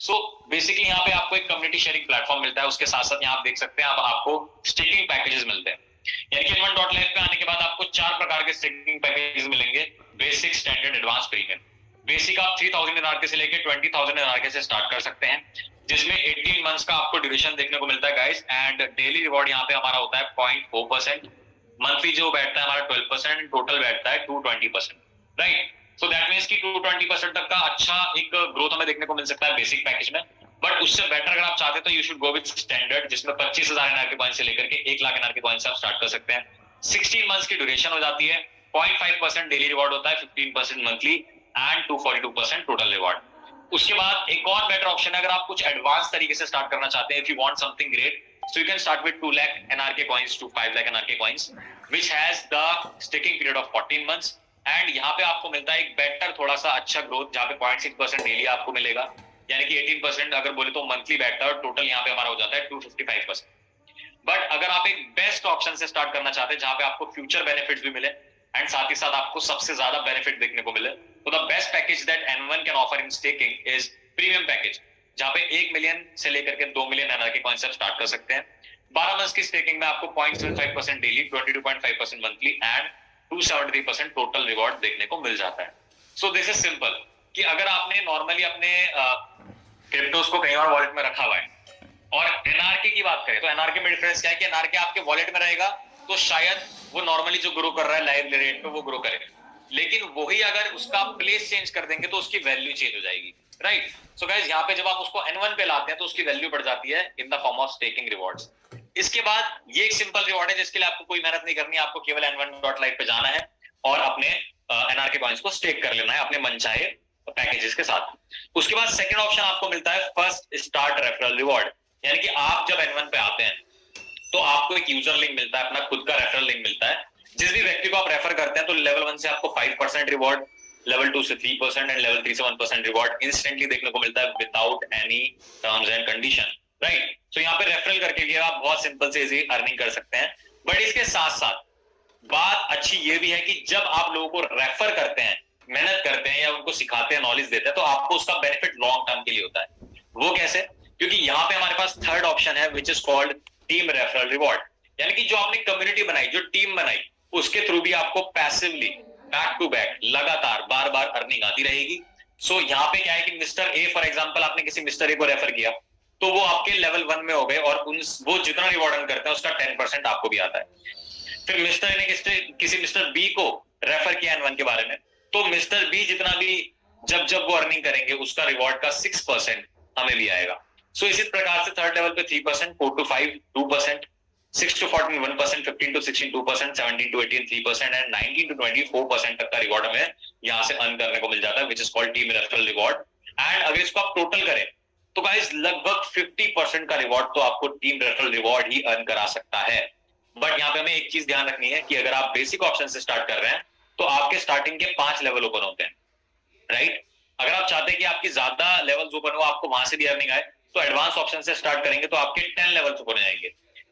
So basically यहाँ पे आपको एक कम्युनिटी शेयरिंग प्लेटफॉर्म मिलता है, उसके साथ साथ यहाँ आप देख सकते हैं आपको स्टेकिंग पैकेजेस मिलते हैं। यानी कि N1.life पे आने के बाद आपको 4 प्रकार के स्टेकिंग पैकेजेस मिलेंगे, basic, standard, advance, premium. Basic आप 3000 एनआरके से लेके 20,000 एनआरके से स्टार्ट कर सकते हैं, जिसमें 18 मंथ्स का आपको ड्यूरेशन देखने को मिलता है गाइस। एंड डेली रिवॉर्ड यहाँ पे हमारा होता है 0.4%, मंथली जो बैठता है हमारा 12%, टोटल बैठता है 220%, राइट। सो दैट मींस कि 220% तक का अच्छा एक ग्रोथ हमें देखने को मिल सकता है बेसिक पैकेज में। बट उससे बेटर अगर आप चाहते हैं तो you should go with standard, जिसमें 25,000 एनआरके कॉइन से लेकर के 1 लाख एनआरके कॉइन से आप स्टार्ट कर सकते हैं। 16 मंथ्स की ड्यूरेशन हो जाती है, 0.5% डेली रिवॉर्ड होता है, 15% मंथली एंड 242% टोटल रिवॉर्ड। उसके बाद एक और बेटर ऑप्शन है, अगर आप कुछ एडवांस तरीके से स्टार्ट करना चाहते हैं, if you want something great, so you can start with 2 lakh NRK coins to 5 lakh NRK coins, which has the sticking period of 14 months. And यहाँ पे आपको मिलता है एक बेटर थोड़ा सा अच्छा ग्रोथ, जहाँ पे 0.6% डेली आपको मिलेगा, यानी कि 18% अगर बोले तो मंथली बैठता है, और टोटल यहाँ पे हमारा हो जाता है 255%। बट अगर आप एक बेस्ट ऑप्शन से स्टार्ट करना चाहते हैं जहां पे आपको फ्यूचर बेनिफिट्स भी मिले एंड साथ ही साथ आपको सबसे ज्यादा बेनिफिट देखने को मिले, तो the best package that N1 can offer in staking is premium package, जहां पे 1 मिलियन से लेकर के 2 मिलियन एनआरके कॉइन से स्टार्ट कर सकते हैं। 12 मंथ्स की स्टेकिंग में आपको 0.75% daily, 22.5% monthly and 273% total reward देखने को मिल जाता है। सो दिस इज सिंपल कि अगर आपने नॉर्मली अपने क्रिप्टोस को कहीं और वॉलेट में रखा हुआ है, और एनआरके की बात करें तो एनआरके में डिफरेंस क्या है कि एनआरके आपके वॉलेट में रहेगा तो शायद वो नॉर्मली जो ग्रो कर रहा है लाइव रेट पे वो ग्रो करेगा, लेकिन वही अगर उसका प्लेस चेंज कर देंगे तो उसकी वैल्यू चेंज हो जाएगी, राइट। सो गाइस यहाँ पे जब आप उसको N1 पे लाते हैं तो उसकी वैल्यू बढ़ जाती है in the form of staking rewards. इसके बाद ये एक सिंपल रिवॉर्ड है जिसके लिए आपको कोई मेहनत नहीं करनी है, आपको केवल N1.life पे जाना है और अपने एनआरके कॉइंस को स्टेक कर लेना है अपने मनचाहे पैकेजेस के साथ। उसके बाद सेकंड ऑप्शन आपको मिलता है फर्स्ट स्टार्ट रेफरल रिवॉर्ड, यानी कि आप जब N1 पे आते हैं तो आपको एक यूजर लिंक मिलता है, अपना खुद का रेफरल लिंक मिलता है। जिस भी व्यक्ति को आप रेफर करते हैं तो लेवल 1 से आपको 5% रिवॉर्ड, लेवल 2 से 3% एंड लेवल 3 से 1% रिवॉर्ड इंस्टेंटली देखने को मिलता है without any terms and condition, right. So यहाँ पे रेफरल करके भी आप बहुत सिंपल से इजी अर्निंग कर सकते हैं। बट इसके साथ साथ बात अच्छी ये भी है कि जब आप लोगों को रेफर करते हैं, मेहनत करते हैं या उनको सिखाते हैं, नॉलेज देते हैं, तो आपको उसका बेनिफिट लॉन्ग टर्म के लिए होता है। वो कैसे? क्योंकि यहाँ पे हमारे पास थर्ड ऑप्शन है which is called team referral reward, यानी कि जो आपने कम्युनिटी बनाई, जो टीम बनाई, उसके थ्रू भी आपको पैसिवली बैक टू बैक लगातार बार बार अर्निंग आती रहेगी। सो यहाँ पे क्या है कि मिस्टर ए फॉर एग्जांपल, आपने किसी मिस्टर ए को रेफर किया तो वो आपके लेवल 1 में हो गए और वो जितना रिवॉर्ड अर्न करते हैं उसका 10% आपको भी आता है। फिर मिस्टर ए ने किसी मिस्टर बी को रेफर किया N1 के बारे में, तो मिस्टर बी जितना भी जब वो अर्निंग करेंगे उसका रिवॉर्ड का 6% हमें भी आएगा। सो इसी प्रकार से थर्ड लेवल पे 3%, 4 to 5 2%, 6 to 14 1%, 15 to 16 2%, 17 to 18 3% and 19 to 24% तक का रिवॉर्ड हमें यहाँ से अर्न करने को मिल जाता है, which is called team referral reward. And अगर इसको आप टोटल करें तो गाइस लगभग 50% का रिवॉर्ड तो आपको टीम रेफरल रिवॉर्ड ही अर्न करा सकता है। बट यहाँ पे हमें एक चीज ध्यान रखनी है कि अगर आप बेसिक ऑप्शन से स्टार्ट कर रहे हैं तो आपके स्टार्टिंग के 5 लेवल ओपन होते हैं, राइट। अगर आप चाहते हैं कि आपकी ज्यादा लेवल्स ओपन हो, आपको वहां से भी अर्निंग आए, तो एडवांस ऑप्शन से स्टार्ट करेंगे तो आपके 10 लेवल्स ओपन हो जाएंगे।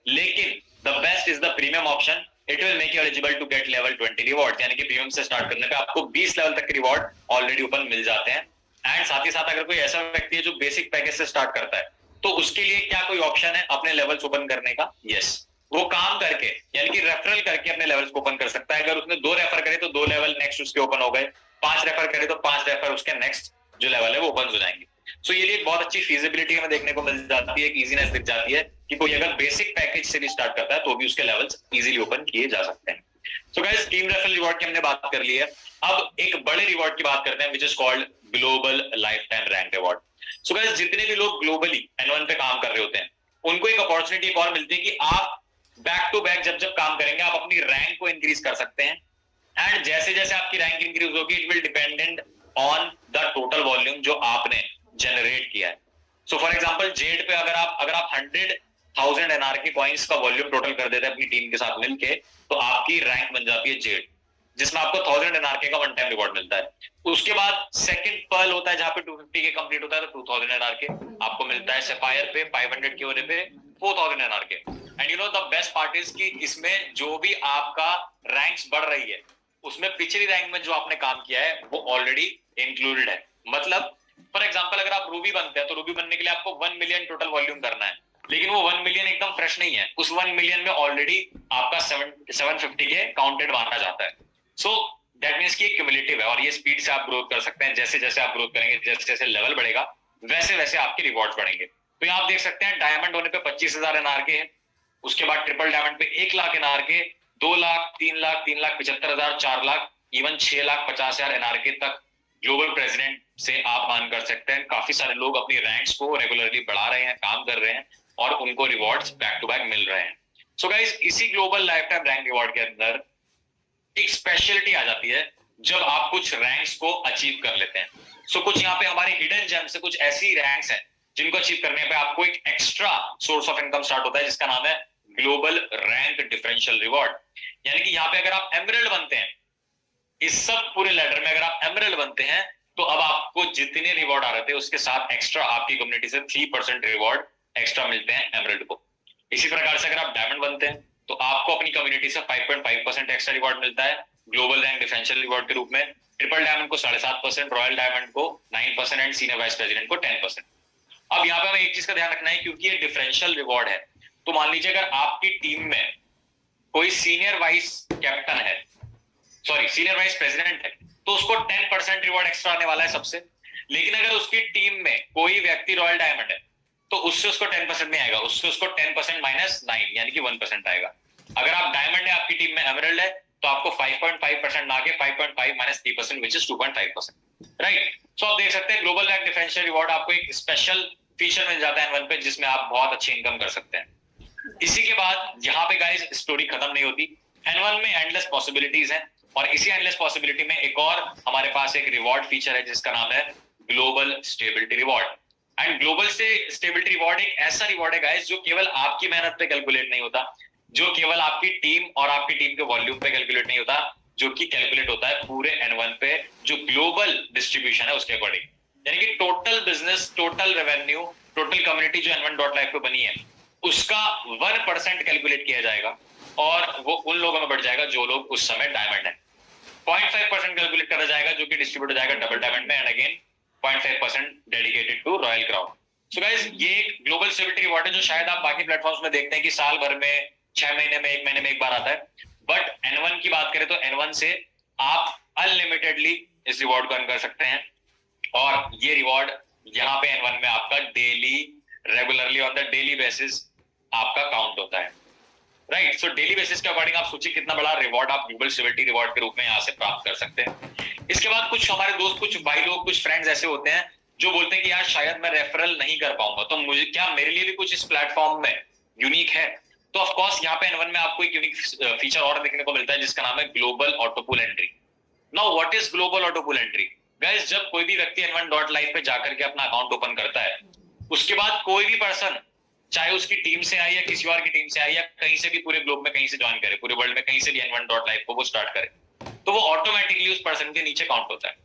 लेकिन the best is the premium option, it will make you eligible to get level 20 reward, यानी कि प्रीमियम से स्टार्ट करने पे आपको 20 लेवल तक के रिवॉर्ड ऑलरेडी ओपन मिल जाते हैं। एंड साथ ही साथ अगर कोई ऐसा व्यक्ति है जो बेसिक पैकेज से स्टार्ट करता है तो उसके लिए क्या कोई ऑप्शन है अपने लेवल्स ओपन करने का? यस, वो काम करके यानी कि रेफरल करके अपने लेवल्स को ओपन कर सकता है। अगर उसने 2 रेफर करे तो 2 लेवल नेक्स्ट उसके ओपन हो गए, 5 रेफर करे तो 5 रेफर उसके नेक्स्ट जो लेवल है वो ओपन हो जाएंगे। सो ये एक बहुत अच्छी फीजिबिलिटी हमें देखने को मिल जाती है, एक इजीनेस दिख जाती है कि कोई अगर बेसिक पैकेज से भी स्टार्ट करता है तो भी उसके लेवल्स इजीली ओपन किए जा सकते हैं। So guys, team referral reward की हमने बात कर ली है, अब एक बड़े रिवॉर्ड की बात करते हैं which is called global life time rank reward. So guys, जितने भी लोग ग्लोबली N1 पे काम कर रहे होते हैं उनको एक अपॉर्चुनिटी एक और मिलती है कि आप बैक टू बैक जब काम करेंगे आप अपनी रैंक को इंक्रीज कर सकते हैं। एंड जैसे जैसे आपकी रैंक इंक्रीज होगी it will dependent on the total volume जो आपने जनरेट किया है। सो फॉर एग्जांपल जेड पे अगर आप 100,000 एनआरके कॉइंस का वॉल्यूम टोटल कर देते हैं अपनी टीम के साथ मिलके, तो आपकी रैंक बन जाती है जेड, जिसमें आपको 1000 एनआरके का वन टाइम रिवॉर्ड मिलता है। उसके बाद सेकंड पर्ल होता है जहां पे 250 के कंप्लीट होता है तो 2000 एनआरके आपको मिलता है। सफायर पे 500 के होने पे 4000 NRK. And you know the best part is कि इसमें जो भी आपका रैंक्स बढ़ रही है उसमें पिछली रैंक में जो आपने काम किया है वो ऑलरेडी इंक्लूडेड है। मतलब फॉर एग्जाम्पल अगर आप रूबी बनते हैं तो रूबी बनने के लिए आपको 1 मिलियन टोटल वॉल्यूम करना है, लेकिन वो 1 मिलियन एकदम फ्रेश नहीं है, उस 1 मिलियन में ऑलरेडी आपका 750 के काउंटेड माना जाता है। सो दैट मीन्स कि क्यूमुलेटिव है, और ये स्पीड से आप ग्रोथ कर सकते हैं। जैसे जैसे आप ग्रोथ करेंगे, जैसे जैसे लेवल बढ़ेगा, वैसे वैसे आपके रिवॉर्ड्स बढ़ेंगे। तो यहाँ आप देख सकते हैं डायमंड होने पे 25,000 एनआरके है, उसके बाद ट्रिपल डायमंड पे 1 lakh NRK, 2 lakh, 3 lakh, 3,75,000, 4 lakh, even 6,50,000 NRK तक ग्लोबल प्रेसिडेंट से आप मान कर सकते हैं। काफी सारे लोग अपनी रैंक्स को रेगुलरली बढ़ा रहे हैं, काम कर रहे हैं, और उनको रिवॉर्ड्स बैक टू बैक मिल रहे हैं। सो गाइस, इसी global life time rank reward के अंदर एक स्पेशलिटी आ जाती है जब आप कुछ रैंक्स को अचीव कर लेते हैं। सो कुछ यहाँ पे हमारे हिडन जेम्स से कुछ ऐसी रैंक्स हैं जिनको अचीव करने पे आपको एक extra source of income start होता है, जिसका नाम है ग्लोबल रैंक डिफरेंशियल रिवॉर्ड। यानी कि यहाँ पे अगर आप एमरल्ड बनते हैं, इस सब पूरे लेडर में अगर आप एमरल्ड बनते हैं, तो अब आपको जितने रिवॉर्ड आ रहे थे उसके साथ एक्स्ट्रा आपकी कम्युनिटी से 3% रिवॉर्ड एक्स्ट्रा मिलते हैं एमरल्ड को। इसी प्रकार से अगर आप डायमंड बनते हैं तो आपको अपनी कम्युनिटी से 5.5% एक्स्ट्रा रिवॉर्ड मिलता है ग्लोबल रैंक डिफरेंशियल रिवॉर्ड के रूप में। ट्रिपल डायमंड को 7.5%, रॉयल डायमंड को 9% एंड सीनियर वाइस प्रेसिडेंट को 10%। अब यहाँ पे हमें एक चीज का ध्यान रखना है, क्योंकि ये डिफरेंशियल रिवॉर्ड है, तो मान लीजिए अगर आपकी टीम में कोई सीनियर वाइस कैप्टन है, सॉरी सीनियर वाइस प्रेसिडेंट है, तो उसको 10% रिवॉर्ड एक्स्ट्रा आने वाला है सबसे। लेकिन अगर उसकी टीम में कोई व्यक्ति रॉयल डायमंड है तो उससे उसको 10% नहीं आएगा, उससे उसको 10% -9 यानी कि 1% आएगा। अगर आप डायमंड है, आपकी टीम में एमरल्ड है, तो आपको 5.5% ना के 5.5 - 3% विच इज 2.5%, राइट। सो आप देख सकते हैं ग्लोबल रैंक डिफरेंशियल रिवॉर्ड आपको एक स्पेशल फीचर मिल जाता है N1 पे, जिसमें आप बहुत अच्छी इनकम कर सकते हैं। इसी के बाद यहाँ पे गाइस स्टोरी खत्म नहीं होती, N1 में एंडलेस पॉसिबिलिटीज हैं, और इसी एंडलेस पॉसिबिलिटी में एक और हमारे पास एक रिवॉर्ड फीचर है जिसका नाम है global stability reward. And global से स्टेबिलिटी रिवॉर्ड एक ऐसा रिवॉर्ड है गाइस जो केवल आपकी मेहनत पे कैलकुलेट नहीं होता, जो केवल आपकी टीम और आपकी टीम के वॉल्यूम पे कैलकुलेट नहीं होता, जो कि कैलकुलेट होता है पूरे N1 पे जो ग्लोबल डिस्ट्रीब्यूशन है उसके अकॉर्डिंग। यानी कि total business, total revenue, total community जो N1.life पे बनी है, उसका 1% कैलकुलेट किया जाएगा, और वो उन लोगों में बढ़ जाएगा जो लोग उस समय डायमंड है। 0.5% कैलकुलेट करा जाएगा जो कि डिस्ट्रीब्यूट हो जाएगा डबल डायमंड में, and again 0.5% dedicated to royal crown. So guys, ये एक ग्लोबल स्टेबिलिटी रिवॉर्ड है जो शायद आप बाकी प्लेटफॉर्म्स में देखते हैं कि साल भर में, 6 महीने में, 1 महीने में एक बार आता है, बट N1 की बात करें तो N1 से आप अनलिमिटेडली इस रिवॉर्ड को अर्न कर सकते हैं। और ये रिवॉर्ड यहाँ पे N1 में आपका daily, regularly on the daily basis आपका काउंट होता है, राइट। सो डेली बेसिस के अकॉर्डिंग आप सोचिए कितना बड़ा रिवॉर्ड आप ग्लोबल स्टेबिलिटी रिवॉर्ड के रूप में यहाँ से प्राप्त कर सकते हैं। इसके बाद कुछ हमारे दोस्त, कुछ भाई लोग, कुछ फ्रेंड्स ऐसे होते हैं जो बोलते हैं कि यार शायद मैं रेफरल नहीं कर पाऊंगा, तो मुझे क्या, मेरे लिए भी कुछ इस प्लेटफॉर्म में यूनिक है? तो ऑफ कोर्स यहाँ पे N1 में आपको एक यूनिक फीचर और देखने को मिलता है जिसका नाम है global autopool entry. Now what is global autopool entry? Guys, जब कोई भी व्यक्ति N1.life पे जाकर के अपना अकाउंट ओपन करता है, उसके बाद कोई भी पर्सन, चाहे उसकी टीम से आई या किसी और की टीम से आई या कहीं से भी पूरे ग्लोब में कहीं से ज्वाइन करे, पूरे वर्ल्ड में कहीं से भी N1.life को वो स्टार्ट करे, तो वो ऑटोमेटिकली उस पर्सन के नीचे काउंट होता है।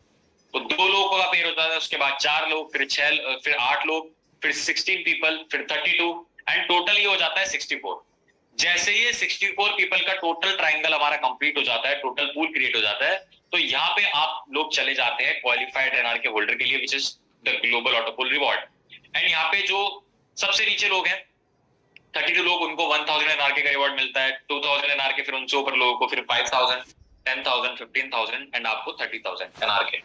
तो 2 लोगों का पेयर होता है, उसके बाद 4 लोग, फिर 6, फिर 8 लोग, फिर 16 पीपल, फिर 32, एंड टोटल ये हो जाता है 64। जैसे ये 64 पीपल का टोटल ट्राइंगल हमारा कंप्लीट हो जाता है, टोटल पूल क्रिएट हो जाता है, तो यहाँ पे आप लोग चले जाते हैं क्वालिफाइड एनआरके होल्डर के लिए, which is the global autopool reward. And यहाँ पे जो सबसे नीचे लोग हैं 32 लोग, उनको 1000 एनआरके का रिवॉर्ड मिलता है, 2000 एनआरके, फिर उनसे ऊपर लोगों को फिर 5000, 10,000, 15,000 एंड आपको 30,000 एनआरके।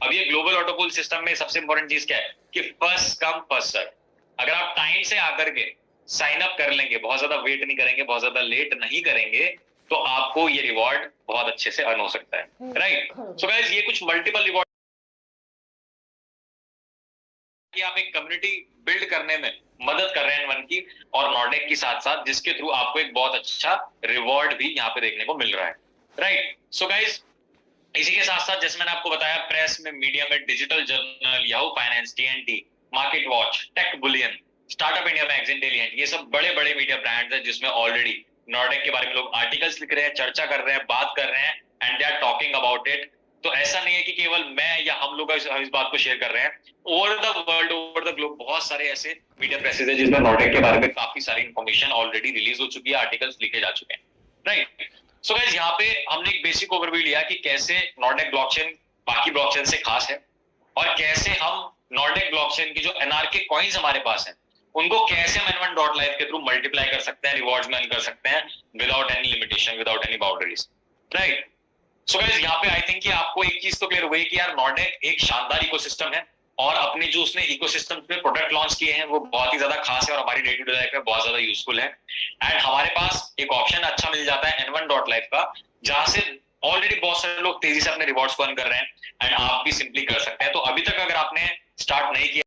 अब ये ग्लोबल ऑटोपूल सिस्टम में सबसे इंपॉर्टेंट चीज क्या है कि फर्स्ट कम फर्स्ट सर्व। अगर आप टाइम से आकर के साइन अप कर लेंगे, बहुत ज्यादा वेट नहीं करेंगे, बहुत ज्यादा लेट नहीं करेंगे, तो आपको ये रिवॉर्ड बहुत अच्छे से अर्न हो सकता है, राइट। सो गाइस, ये कुछ मल्टीपल रिवॉर्ड कि आप एक कम्युनिटी बिल्ड करने में मदद कर रहे हैं N1 की और नॉर्डेक की साथ साथ, जिसके थ्रू आपको एक बहुत अच्छा रिवॉर्ड भी यहाँ पे देखने को मिल रहा है, राइट। सो गाइस, इसी के साथ साथ जैसे मैंने आपको बताया, प्रेस में, मीडिया में, Digital Journal, Yahoo Finance, TNT, MarketWatch, Tech Bullion, startup India magazine, Dailyhunt, ये सब बड़े बड़े मीडिया ब्रांड्स हैं जिसमें ऑलरेडी नॉर्डेक के बारे में लोग आर्टिकल्स लिख रहे हैं, चर्चा कर रहे हैं, बात कर रहे हैं, and they are talking about it. तो ऐसा नहीं है कि केवल मैं या हम लोग इस बात को शेयर कर रहे हैं, over the world, over the globe बहुत सारे ऐसे मीडिया प्रेसेस है जिसमें नॉर्डेक के बारे में काफी सारी इंफॉर्मेशन ऑलरेडी रिलीज हो चुकी है, आर्टिकल्स लिखे जा चुके हैं, राइट। सो गाइस, यहाँ पे हमने एक बेसिक ओवरव्यू लिया कि कैसे नॉर्डेक ब्लॉकचेन बाकी ब्लॉकचेन से खास है और कैसे हम नॉर्डिक ब्लॉकचेन की जो एनआरके कॉइन्स हमारे पास हैं उनको कैसे हम N1.life के थ्रू मल्टीप्लाई कर सकते हैं, रिवॉर्ड्स में कर सकते हैं without any limitation, without any boundaries, right. So guys यहाँ पे आई थिंक कि आपको एक चीज तो क्लियर हुई कि यार नॉर्डिक एक शानदार इकोसिस्टम है और अपने जो उसने इकोसिस्टम पे प्रोडक्ट लॉन्च किए हैं वो बहुत ही ज्यादा खास है और हमारी डे टू डे लाइफ में बहुत ज्यादा यूजफुल है। एंड हमारे पास एक ऑप्शन अच्छा मिल जाता है N1.life का, जहां से ऑलरेडी बहुत सारे लोग तेजी से अपने रिवॉर्ड्स को अर्न कर रहे हैं एंड आप भी सिंपली कर सकते हैं। तो अभी तक अगर आपने स्टार्ट नहीं किया